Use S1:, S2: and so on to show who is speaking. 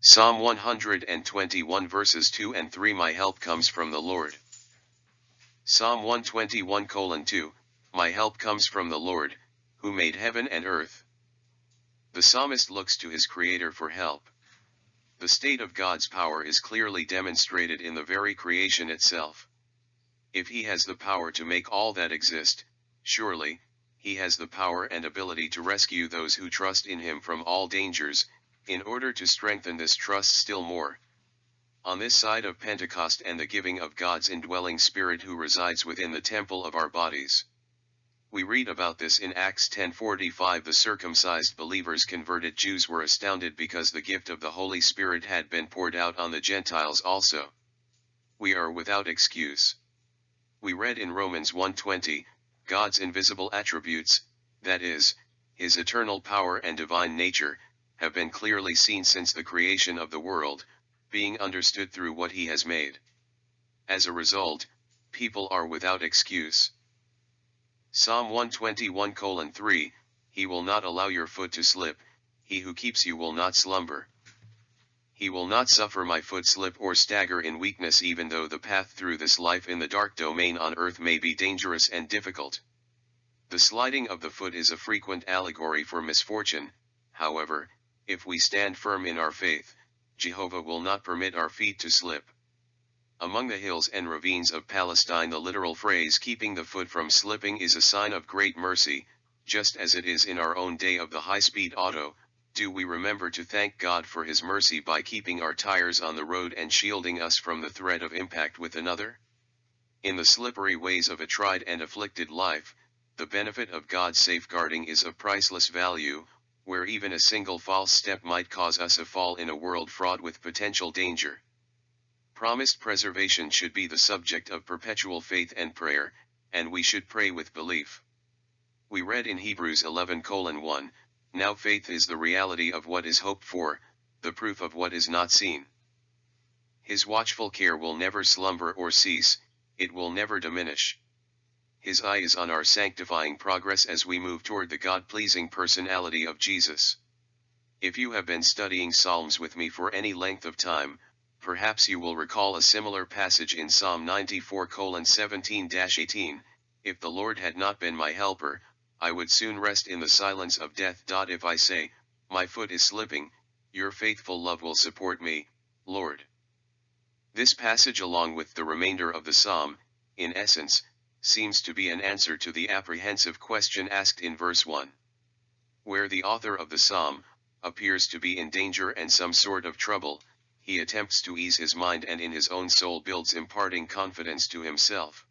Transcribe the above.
S1: Psalm 121 verses 2 and 3. My help comes from the Lord. Psalm 121:2, My help comes from the Lord, who made heaven and earth. The psalmist looks to his Creator for help. The state of God's power is clearly demonstrated in the very creation itself. If he has the power to make all that exist, surely, he has the power and ability to rescue those who trust in him from all dangers, in order to strengthen this trust still more. On this side of Pentecost and the giving of God's indwelling Spirit who resides within the temple of our bodies. We read about this in Acts 10:45. The circumcised believers converted Jews were astounded because the gift of the Holy Spirit had been poured out on the Gentiles also. We are without excuse. We read in Romans 1:20, God's invisible attributes, that is, his eternal power and divine nature, have been clearly seen since the creation of the world, being understood through what he has made. As a result, people are without excuse. Psalm 121:3, He will not allow your foot to slip, he who keeps you will not slumber. He will not suffer my foot slip or stagger in weakness, even though the path through this life in the dark domain on earth may be dangerous and difficult. The sliding of the foot is a frequent allegory for misfortune. However, if we stand firm in our faith, Jehovah will not permit our feet to slip. Among the hills and ravines of Palestine, the literal phrase keeping the foot from slipping is a sign of great mercy, just as it is in our own day of the high-speed auto. Do we remember to thank God for his mercy by keeping our tires on the road and shielding us from the threat of impact with another? In the slippery ways of a tried and afflicted life, the benefit of God's safeguarding is of priceless value, where even a single false step might cause us a fall in a world fraught with potential danger. Promised preservation should be the subject of perpetual faith and prayer, and we should pray with belief. We read in Hebrews 11:1, Now faith is the reality of what is hoped for, the proof of what is not seen. His watchful care will never slumber or cease, it will never diminish. His eye is on our sanctifying progress as we move toward the God-pleasing personality of Jesus. If you have been studying Psalms with me for any length of time, perhaps you will recall a similar passage in Psalm 94:17-18, If the Lord had not been my helper, I would soon rest in the silence of death. If I say, my foot is slipping, your faithful love will support me, Lord. This passage, along with the remainder of the psalm, in essence, seems to be an answer to the apprehensive question asked in verse 1. Where the author of the psalm appears to be in danger and some sort of trouble, he attempts to ease his mind and in his own soul builds imparting confidence to himself.